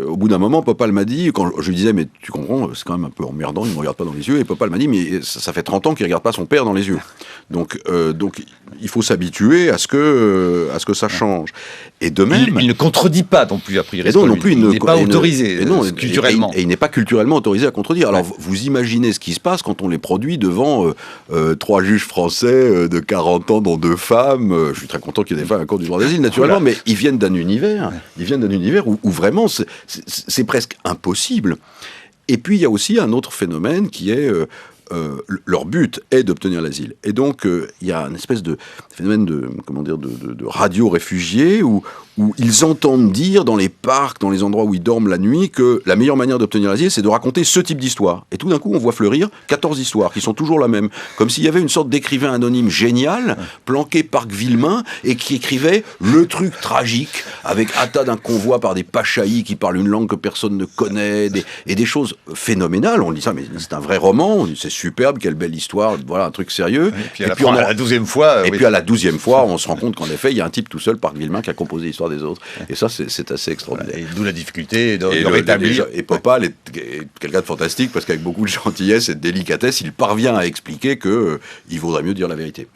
S2: Au bout d'un moment, Popal m'a dit, quand je lui disais, mais tu comprends, c'est quand même un peu emmerdant, il me regarde pas dans les yeux, et Popal m'a dit, mais ça fait 30 ans qu'il regarde pas son père dans les yeux. Donc il faut s'habituer à ce que ça change. Et de même,
S1: il ne contredit pas non plus, a priori.
S2: Il
S1: n'est pas autorisé culturellement.
S2: Et il n'est pas culturellement autorisé à contredire. Alors vous imaginez ce qui se passe quand on les produit devant 3 juges français de 40 ans, dont 2 femmes. Je suis très content qu'il y ait des femmes à la Cour du droit d'asile, naturellement, mais ils viennent d'un univers. Ils viennent d'un univers où vraiment c'est presque impossible. Et puis il y a aussi un autre phénomène qui est leur but est d'obtenir l'asile. Et donc, il y a une espèce de phénomène de radio-réfugiés où ils entendent dire dans les parcs, dans les endroits où ils dorment la nuit, que la meilleure manière d'obtenir l'asile, c'est de raconter ce type d'histoire. Et tout d'un coup, on voit fleurir 14 histoires qui sont toujours la même. Comme s'il y avait une sorte d'écrivain anonyme génial, planqué parc Villemain, et qui écrivait le truc tragique, avec hâta d'un convoi par des pachahis qui parlent une langue que personne ne connaît, et des choses phénoménales. On dit ça, mais c'est un vrai roman, on dit c'est superbe, quelle belle histoire, voilà un truc sérieux.
S1: Et puis à la 12e fois...
S2: puis à la 12e fois, on se rend compte qu'en effet, il y a un type tout seul, parc Villemain, qui a composé l'histoire des autres. Et ça, c'est assez extraordinaire.
S1: Et d'où la difficulté de rétablir.
S2: Et Popal est quelqu'un de fantastique, parce qu'avec beaucoup de gentillesse et de délicatesse, il parvient à expliquer qu'il vaudrait mieux dire la vérité.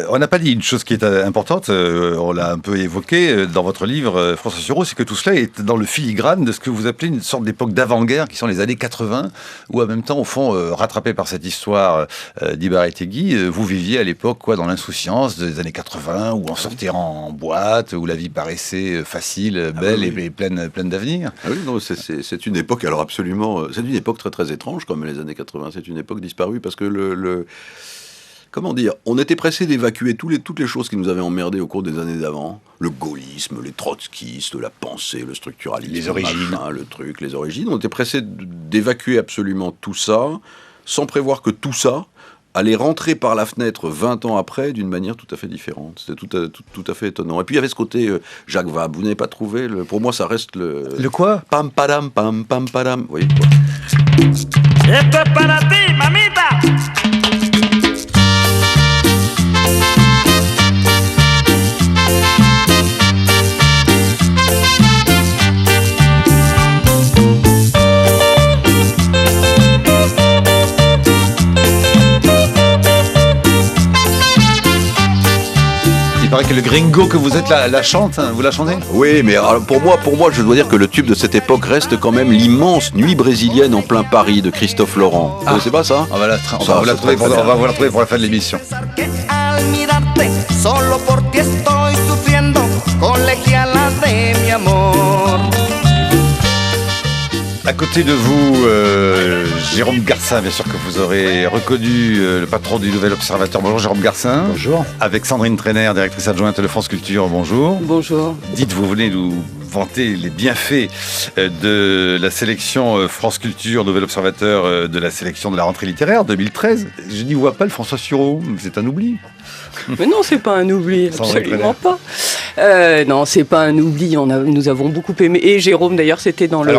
S1: On n'a pas dit une chose qui est importante, on l'a un peu évoqué dans votre livre, François Sureau, c'est que tout cela est dans le filigrane de ce que vous appelez une sorte d'époque d'avant-guerre, qui sont les années 80, où en même temps, au fond, rattrapé par cette histoire d'Ibarretegui, vous viviez à l'époque dans l'insouciance des années 80, où on sortait en boîte, où la vie paraissait facile, belle et pleine d'avenir.
S2: Ah oui, non, c'est une époque, alors absolument, c'est une époque très très étrange, comme les années 80, c'est une époque disparue, parce que comment dire, on était pressé d'évacuer toutes les choses qui nous avaient emmerdés au cours des années d'avant. Le gaullisme, les trotskistes, la pensée, le structuralisme,
S1: les origines,
S2: les origines. On était pressé d'évacuer absolument tout ça, sans prévoir que tout ça allait rentrer par la fenêtre 20 ans après d'une manière tout à fait différente. C'était tout à fait étonnant. Et puis il y avait ce côté Jacques Vabre. Vous n'avez pas trouvé pour moi, ça reste le...
S1: Le quoi?
S2: Pam padam, pam pam padam. Vous voyez quoi?
S6: Esto es para ti, mamita.
S1: Il paraît que le gringo que vous êtes la chante, hein, vous la chantez?
S2: Oui, mais alors, pour moi, je dois dire que le tube de cette époque reste quand même l'immense Nuit brésilienne en plein Paris de Christophe Laurent. Vous connaissez pas ça?
S1: On va vous la trouver pour la fin de l'émission. À côté de vous, Jérôme Garcin, bien sûr que vous aurez reconnu le patron du Nouvel Observateur. Bonjour Jérôme Garcin.
S7: Bonjour.
S1: Avec Sandrine Trainer, directrice adjointe de France Culture. Bonjour.
S8: Bonjour.
S1: Dites, vous venez nous vanter les bienfaits de la sélection France Culture, Nouvel Observateur, de la sélection de la rentrée littéraire 2013. Je n'y vois pas le François Sureau, c'est un oubli.
S8: Mais non, c'est pas un oubli, absolument pas. Non, c'est pas un oubli. Nous avons beaucoup aimé. Et Jérôme, d'ailleurs, c'était dans le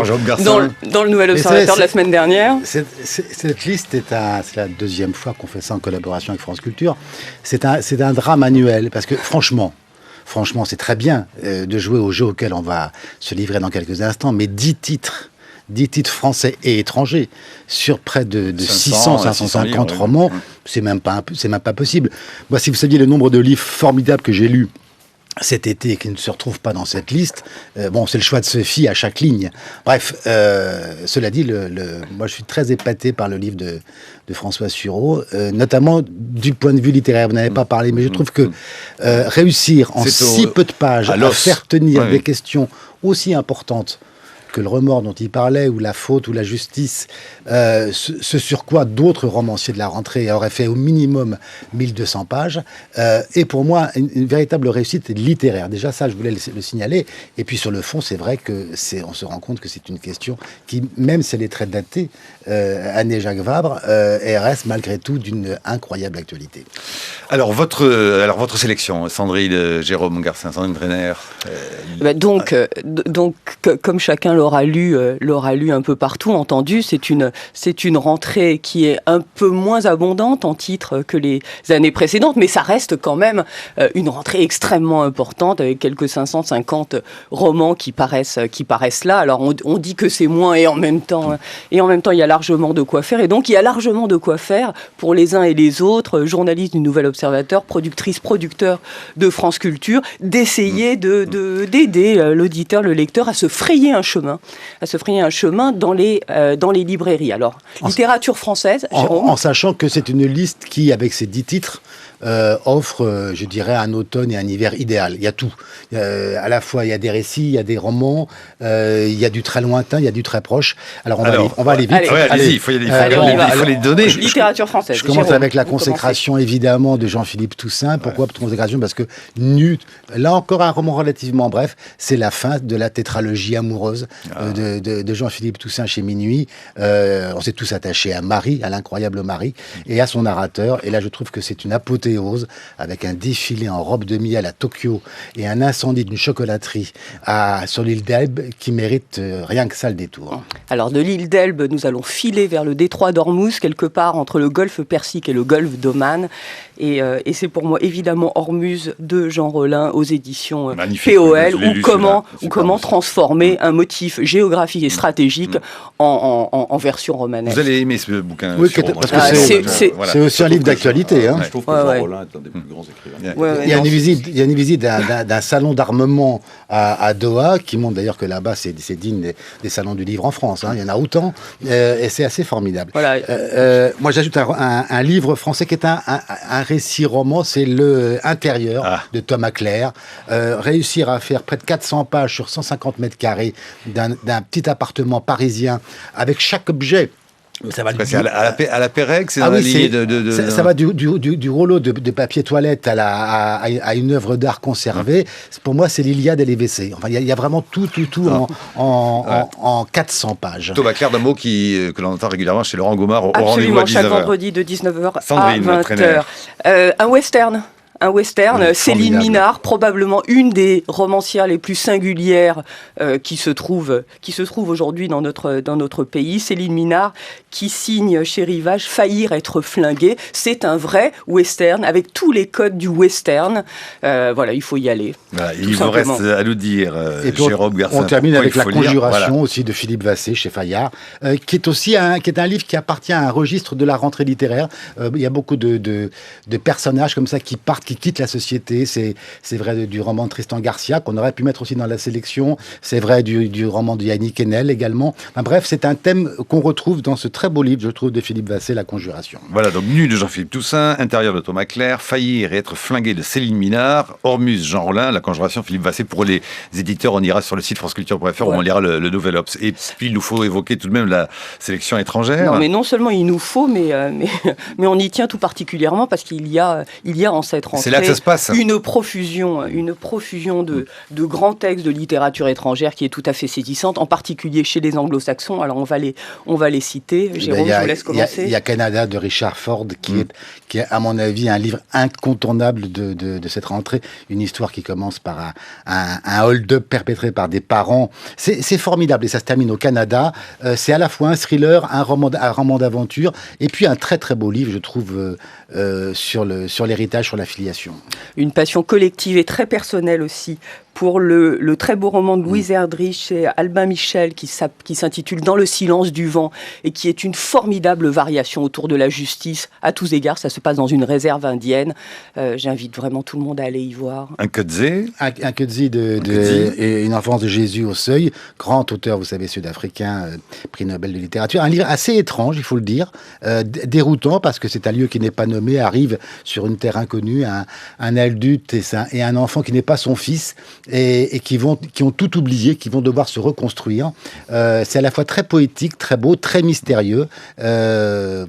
S8: Nouvel Observateur de la semaine dernière.
S7: Cette liste c'est la deuxième fois qu'on fait ça en collaboration avec France Culture. C'est un drame annuel parce que franchement, c'est très bien de jouer au jeu auquel on va se livrer dans quelques instants, mais 10 titres français et étrangers sur près de 550 romans, c'est même pas possible. Moi, si vous saviez le nombre de livres formidables que j'ai lus cet été et qui ne se retrouvent pas dans cette liste, c'est le choix de Sophie à chaque ligne. Bref, cela dit, moi je suis très épaté par le livre de François Sureau, notamment du point de vue littéraire. Vous n'avez pas parlé, mais je trouve que réussir en si peu de pages à faire tenir des questions aussi importantes que le remords dont il parlait, ou la faute, ou la justice, ce sur quoi d'autres romanciers de la rentrée auraient fait au minimum 1200 pages, est pour moi une véritable réussite littéraire. Déjà ça, je voulais le signaler. Et puis sur le fond, c'est vrai on se rend compte que c'est une question qui, même si elle est très datée, année Jacques Vabre, reste malgré tout d'une incroyable actualité.
S1: Alors votre sélection, Sandrine, Jérôme Garcin, Sandrine Trainer.
S8: Donc, comme chacun le l'aura lu un peu partout, entendu. C'est une rentrée qui est un peu moins abondante en titres que les années précédentes, mais ça reste quand même une rentrée extrêmement importante, avec quelques 550 romans qui paraissent là. Alors on dit que c'est moins, et en même temps il y a largement de quoi faire, et donc il y a largement de quoi faire pour les uns et les autres, journalistes du Nouvel Observateur, productrices, producteurs de France Culture, d'essayer d'aider l'auditeur, le lecteur à se frayer un chemin dans les librairies. Alors, littérature française, Jérôme.
S7: En sachant que c'est une liste qui, avec ses 10 titres, offre, je dirais, un automne et un hiver idéal. Il y a tout. À la fois, il y a des récits, il y a des romans, il y a du très lointain, il y a du très proche. Alors, on va aller vite.
S1: Allez-y, il faut les donner.
S8: Littérature française.
S7: Je commence avec La Consécration, évidemment, de Jean-Philippe Toussaint. Pourquoi Consécration? Parce que là encore, un roman relativement bref, c'est la fin de la tétralogie amoureuse de Jean-Philippe Toussaint chez Minuit. On s'est tous attachés à Marie, à l'incroyable Marie, et à son narrateur. Et là, je trouve que c'est une apothéose, avec un défilé en robe de miel à Tokyo et un incendie d'une chocolaterie sur l'île d'Elbe qui mérite rien que ça le détour.
S8: Alors, de l'île d'Elbe, nous allons filer vers le détroit d'Ormuz, quelque part entre le golfe Persique et le golfe d'Oman. Et c'est pour moi évidemment Ormuz de Jean Rollin aux éditions POL, ou comment transformer un motif géographique et stratégique en version romanesque.
S1: Vous allez aimer ce bouquin.
S7: Oui, parce que c'est aussi un livre d'actualité.
S2: Je trouve que Jean Rollin est un des plus grands écrivains.
S7: Il y a une visite d'un salon d'armement à Doha, qui montre d'ailleurs que là-bas c'est digne des salons du livre en France. Il y en a autant, et c'est assez formidable.
S8: Voilà.
S7: Moi j'ajoute un livre français qui est un récit roman, c'est Le Intérieur de Thomas Clair. Réussir à faire près de 400 pages sur 150 mètres carrés d'un petit appartement parisien avec chaque objet.
S1: Ça va à la Pérec, c'est dans la lignée de...
S7: Ça va du rouleau de papier toilette à une œuvre d'art conservée. Pour moi, c'est l'Iliade et les WC. Enfin, il y a vraiment tout en 400 pages.
S1: Thomas Clair, d'un mot que l'on entend régulièrement chez Laurent Gaumard au rendez-vous à 19h.
S8: Absolument, chaque vendredi de 19h à 20h. Un western. Céline Minard, probablement une des romancières les plus singulières qui se trouve aujourd'hui dans notre pays. Céline Minard, qui signe chez Rivage Faillir être flingué. C'est un vrai western avec tous les codes du western. Il faut y aller.
S1: Il vous reste à nous dire, Jérôme Garcin.
S7: On termine avec La Conjuration aussi de Philippe Vassé chez Fayard, qui est aussi un livre qui appartient à un registre de la rentrée littéraire. Il y a beaucoup de personnages comme ça qui partent, qui quittent la société. C'est vrai du roman de Tristan Garcia, qu'on aurait pu mettre aussi dans la sélection. C'est vrai du roman de Yannick Enel également. Bref, c'est un thème qu'on retrouve dans ce très beau livre, je trouve, de Philippe Vassé, La Conjuration.
S1: Voilà, donc Nu de Jean-Philippe Toussaint, Intérieur de Thomas Clair, Faillir et être flingué de Céline Minard, Ormuz, Jean Rollin, La Conjuration, Philippe Vassé. Pour les éditeurs, on ira sur le site franceculture.fr où on lira le Nouvel Obs. Et puis, il nous faut évoquer tout de même la sélection étrangère.
S8: Non, mais non seulement il nous faut, mais on y tient tout particulièrement parce qu'il y a en cette rentrée...
S1: C'est là que ça se passe.
S8: Une profusion de grands textes de littérature étrangère qui est tout à fait saisissante, en particulier chez les anglo-saxons. Alors on va les citer. Jérôme, je vous laisse commencer.
S7: Il y a Canada de Richard Ford qui est, à mon avis, un livre incontournable de cette rentrée. Une histoire qui commence par un hold-up perpétré par des parents. C'est formidable et ça se termine au Canada. C'est à la fois un thriller, un roman d'aventure et puis un très très beau livre, je trouve, sur l'héritage, sur la filiation.
S8: Une passion collective et très personnelle aussi pour le très beau roman de Louise Erdrich et Albin Michel qui s'intitule Dans le silence du vent et qui est une formidable variation autour de la justice à tous égards. Ça se passe dans une réserve indienne. J'invite vraiment tout le monde à aller y voir.
S1: Un Coetzee.
S7: Un Coetzee et Une enfance de Jésus au seuil. Grand auteur, vous savez, sud-africain, prix Nobel de littérature. Un livre assez étrange, il faut le dire. Déroutant parce que c'est un lieu qui n'est pas nommé, arrive sur une terre inconnue, un adulte et un enfant qui n'est pas son fils. Et qui ont tout oublié, qui vont devoir se reconstruire. C'est à la fois très poétique, très beau, très mystérieux. Un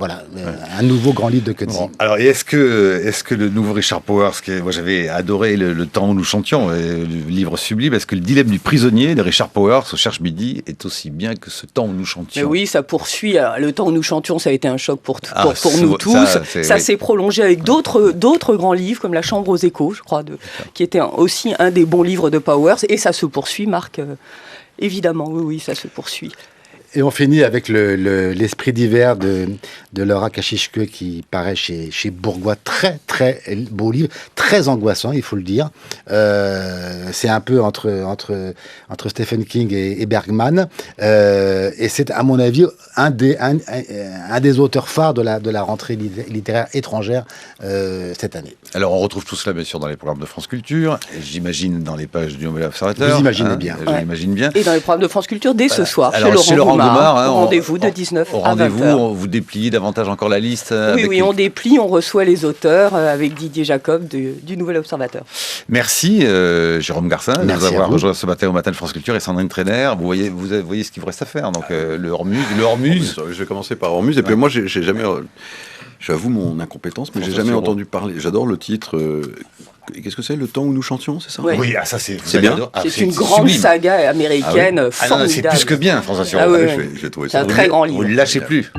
S7: nouveau grand livre de Coetzee.
S1: Bon, alors, est-ce que le nouveau Richard Powers, moi j'avais adoré le temps où nous chantions, le livre sublime, est-ce que le dilemme du prisonnier de Richard Powers au Cherche Midi est aussi bien que ce temps où nous chantions?
S8: Mais oui, ça poursuit. Le temps où nous chantions, ça a été un choc pour nous tous. Ça s'est prolongé avec d'autres grands livres, comme La Chambre aux échos, je crois, qui était aussi un des bons livres de Powers, et ça se poursuit, Marc Évidemment, oui, ça se poursuit.
S7: Et on finit avec l'esprit d'hiver de Laura Kashishke qui paraît chez Bourgois. Très, très beau livre, très angoissant, il faut le dire. C'est un peu entre Stephen King et Bergman. Et c'est, à mon avis, un des auteurs phares de la rentrée littéraire étrangère cette année.
S1: Alors, on retrouve tout cela, bien sûr, dans les programmes de France Culture, et j'imagine dans les pages du Nouvel Observateur.
S7: Vous imaginez bien.
S1: Je l'imagine bien.
S8: Et dans les programmes de France Culture dès ce soir,
S1: Alors,
S8: chez Laurent Goumar,
S1: hein,
S8: au rendez-vous de 19
S1: au
S8: à 20h.
S1: rendez-vous, vous dépliez davantage encore la liste.
S8: Oui, on déplie, on reçoit les auteurs avec Didier Jacob du Nouvel Observateur.
S1: Merci Jérôme Garcin de nous avoir rejoint ce matin au Matin de France Culture et Sandrine Trainer. Vous voyez ce qu'il vous reste à faire. Donc le Hormuz.
S2: Je vais commencer par Hormuz. Et puis moi, j'ai jamais. J'avoue mon incompétence, mais j'ai jamais entendu parler. J'adore le titre. Qu'est-ce que c'est, Le temps où nous chantions, c'est ça?
S1: Oui, ça c'est
S2: bien.
S8: C'est une grande saga américaine formidable.
S1: c'est plus que bien, François Suron.
S8: C'est un très grand livre.
S1: Vous ne lâchez plus.